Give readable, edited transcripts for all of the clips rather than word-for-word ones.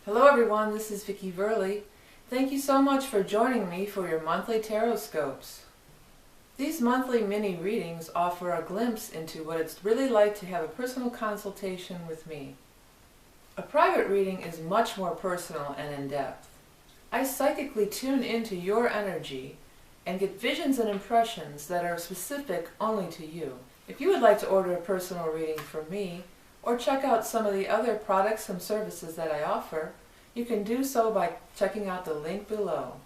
Hello everyone, this is vickieverlie. Thank you so much for joining me for your monthly Tarotscopes. These monthly mini readings offer a glimpse into what it's really like to have a personal consultation with me. A private reading is much more personal and in-depth. I psychically tune into your energy and get visions and impressions that are specific only to you. If you would like to order a personal reading from me, or check out some of the other products and services that I offer, you can do so by checking out the link below.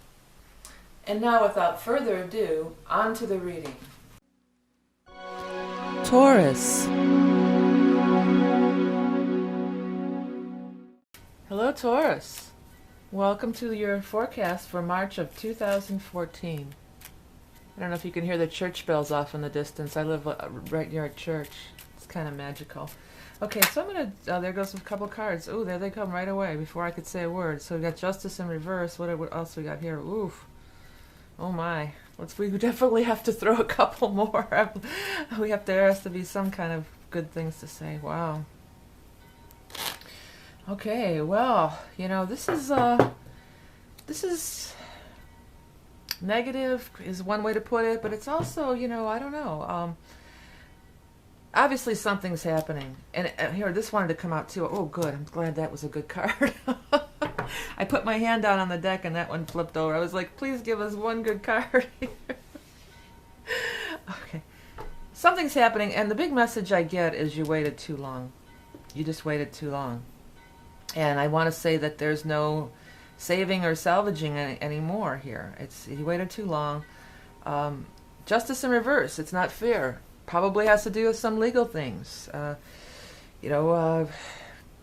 And now, without further ado, on to the reading. Taurus. Hello Taurus. Welcome to your forecast for March of 2014. I don't know if you can hear the church bells off in the distance. I live right near a church. It's kind of magical. Okay, so I'm going to, there goes a couple cards. Ooh, there they come right away before I could say a word. So we got Justice in reverse. What else we got here? Oof. Oh my. We definitely have to throw a couple more. There has to be some kind of good things to say. Wow. Okay, well, you know, this is negative is one way to put it, but it's also, you know, I don't know. Obviously something's happening. And here, this wanted to come out too. Oh, good. I'm glad that was a good card. I put my hand down on the deck and that one flipped over. I was like, please give us one good card here. Okay. Something's happening, and the big message I get is you waited too long. You just waited too long. And I want to say that there's no saving or salvaging anymore here. You waited too long. Justice in reverse. It's not fair. Probably has to do with some legal things.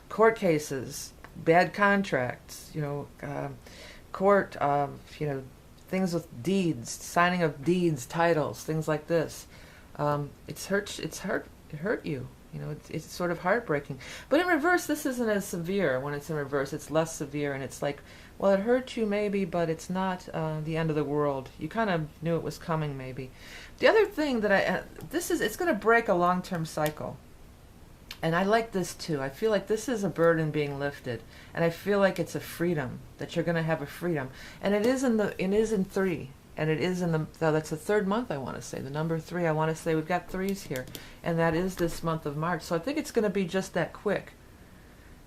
Court cases, bad contracts, court, things with deeds, signing of deeds, titles, things like this. It hurt you. You know, it's sort of heartbreaking. But in reverse, this isn't as severe. When it's in reverse, it's less severe, and it's like, well, it hurt you maybe, but it's not the end of the world. You kind of knew it was coming, maybe. The other thing that it's going to break a long-term cycle. And I like this too. I feel like this is a burden being lifted, and I feel like it's a freedom, that you're going to have a freedom. And it is in 3. And it is that's the third month, I want to say. The number 3, I want to say we've got 3s here. And that is this month of March. So I think it's going to be just that quick.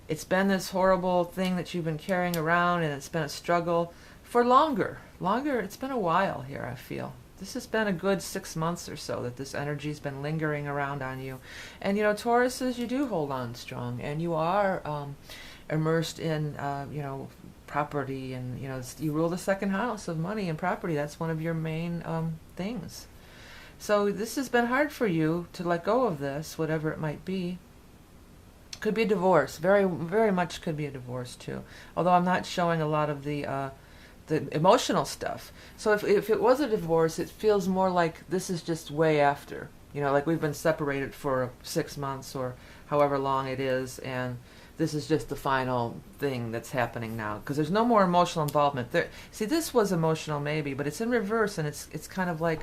It's been this horrible thing that you've been carrying around, and it's been a struggle for longer. It's been a while here, I feel. This has been a good 6 months or so that this energy's been lingering around on you. And, you know, Tauruses, you do hold on strong. And you are immersed in, property, and you rule the second house of money and property. That's one of your main things. So this has been hard for you to let go of this, whatever it might be. Could be a divorce. Very, very much could be a divorce too. Although I'm not showing a lot of the emotional stuff. So if it was a divorce, it feels more like this is just way after. You know, like we've been separated for 6 months or however long it is, and this is just the final thing that's happening now, because there's no more emotional involvement. See, this was emotional maybe, but it's in reverse, and it's kind of like,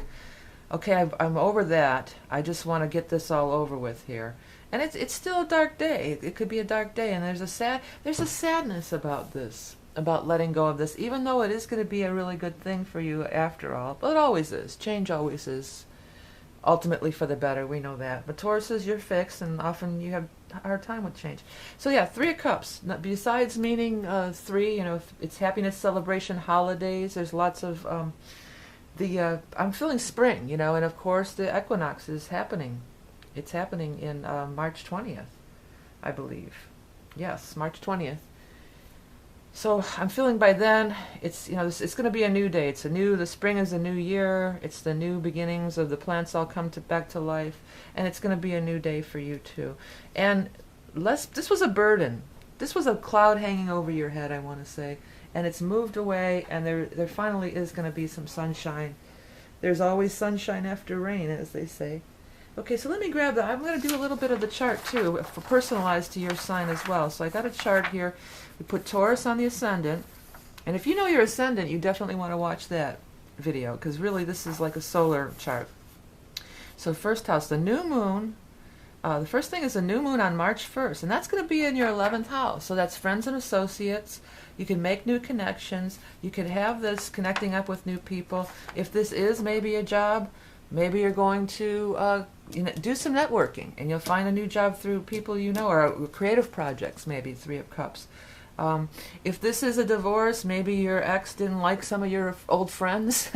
okay, I'm over that. I just want to get this all over with here. And it's still a dark day. It could be a dark day, and there's a sadness about this, about letting go of this, even though it is going to be a really good thing for you after all. But it always is. Change always is ultimately for the better. We know that. But Tauruses, you're fixed, and often you have a hard time with change. So yeah, 3 of Cups. Besides meaning 3, it's happiness, celebration, holidays. There's lots of I'm feeling spring, and of course the equinox is happening. It's happening in March 20th, I believe. Yes, March 20th. So I'm feeling by then it's it's going to be a new day. The spring is a new year. It's the new beginnings of the plants all come back to life, and it's going to be a new day for you too. And this was a burden. This was a cloud hanging over your head, I want to say, and it's moved away, and there finally is going to be some sunshine. There's always sunshine after rain, as they say. Okay, so let me grab that. I'm going to do a little bit of the chart too, for personalized to your sign as well. So I got a chart here. We put Taurus on the ascendant, and if you know your ascendant, you definitely want to watch that video, because really this is like a solar chart. So first house, the new moon The first thing is a new moon on March 1st, and that's going to be in your 11th house. So that's friends and associates. You can make new connections. You can have this connecting up with new people. If this is maybe a job, maybe you're going to do some networking, and you'll find a new job through people you know, or creative projects, maybe, Three of Cups. If this is a divorce, maybe your ex didn't like some of your old friends.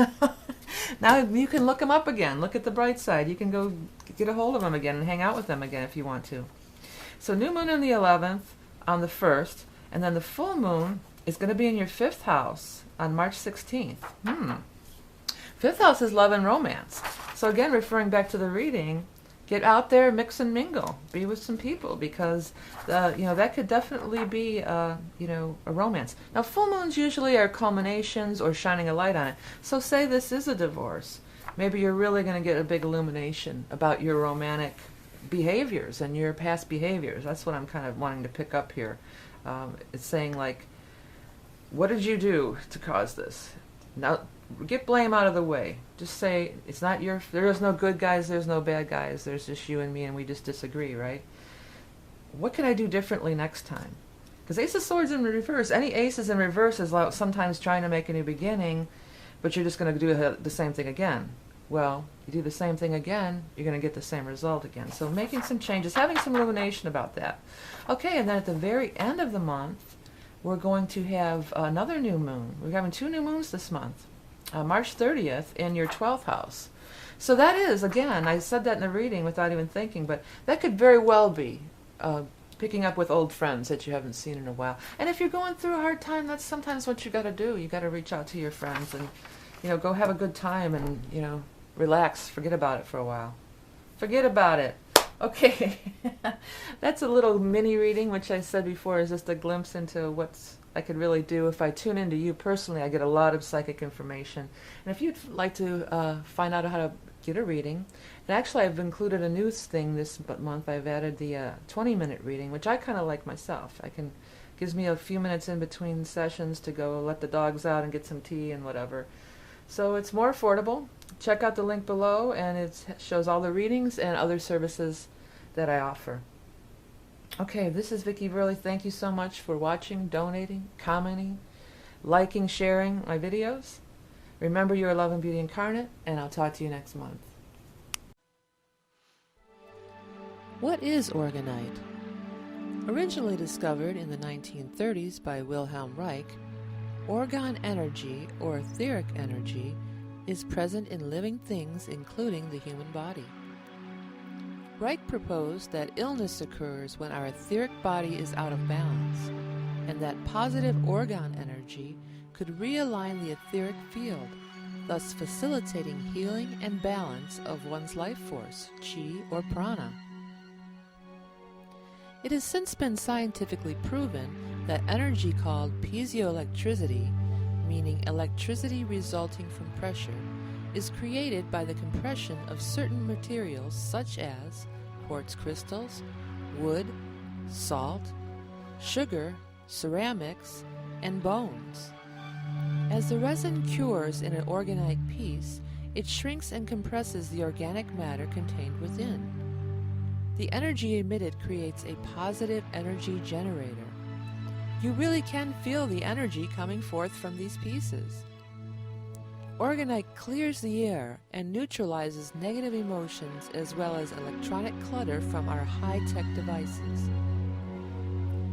Now you can look them up again. Look at the bright side. You can go get a hold of them again and hang out with them again if you want to. So new moon on the 11th, on the 1st, and then the full moon is going to be in your 5th house on March 16th. 5th house is love and romance. So again, referring back to the reading, get out there, mix and mingle, be with some people, because that could definitely be a romance. Now, full moons usually are culminations or shining a light on it. So say this is a divorce. Maybe you're really going to get a big illumination about your romantic behaviors and your past behaviors. That's what I'm kind of wanting to pick up here. It's saying, like, what did you do to cause this? Now, get blame out of the way. Just say, it's not your, there's no good guys, there's no bad guys, there's just you and me, and we just disagree, right? What can I do differently next time? Because Ace of Swords in reverse, any aces in reverse is like sometimes trying to make a new beginning, but you're just going to do the same thing again. Well, you do the same thing again, you're going to get the same result again. So making some changes, having some illumination about that. Okay, and then at the very end of the month, we're going to have another new moon. We're having 2 new moons this month. March 30th in your 12th house. So that is, again, I said that in the reading without even thinking, but that could very well be picking up with old friends that you haven't seen in a while. And if you're going through a hard time, that's sometimes what you got to do. You got to reach out to your friends and, go have a good time and, relax, forget about it for a while. Forget about it. Okay. That's a little mini reading, which I said before is just a glimpse into what's I could really do. If I tune into you personally, I get a lot of psychic information. And if you'd like to find out how to get a reading, and actually I've included a new thing this month. I've added the 20-minute reading, which I kind of like myself. Gives me a few minutes in between sessions to go let the dogs out and get some tea and whatever. So it's more affordable. Check out the link below, and it shows all the readings and other services that I offer. Okay, this is Vickie Verlie. Thank you so much for watching, donating, commenting, liking, sharing my videos. Remember, you are love and beauty incarnate, and I'll talk to you next month. What is orgonite? Originally discovered in the 1930s by Wilhelm Reich, orgone energy, or etheric energy, is present in living things, including the human body. Reich proposed that illness occurs when our etheric body is out of balance, and that positive orgone energy could realign the etheric field, thus facilitating healing and balance of one's life force, chi or prana. It has since been scientifically proven that energy called piezoelectricity, meaning electricity resulting from pressure, is created by the compression of certain materials such as quartz crystals, wood, salt, sugar, ceramics, and bones. As the resin cures in an orgonite piece, it shrinks and compresses the organic matter contained within. The energy emitted creates a positive energy generator. You really can feel the energy coming forth from these pieces. Orgonite clears the air and neutralizes negative emotions as well as electronic clutter from our high-tech devices.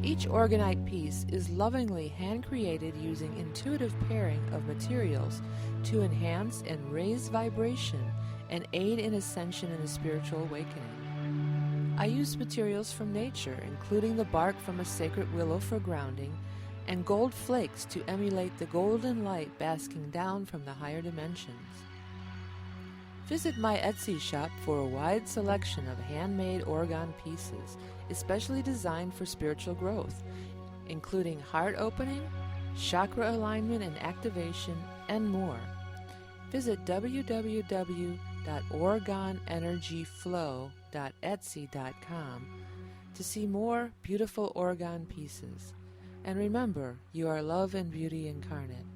Each orgonite piece is lovingly hand-created using intuitive pairing of materials to enhance and raise vibration and aid in ascension and a spiritual awakening. I use materials from nature, including the bark from a sacred willow for grounding, and gold flakes to emulate the golden light basking down from the higher dimensions. Visit my Etsy shop for a wide selection of handmade orgone pieces, especially designed for spiritual growth, including heart opening, chakra alignment and activation, and more. Visit www.orgoneenergyflow.etsy.com to see more beautiful orgone pieces. And remember, you are love and beauty incarnate.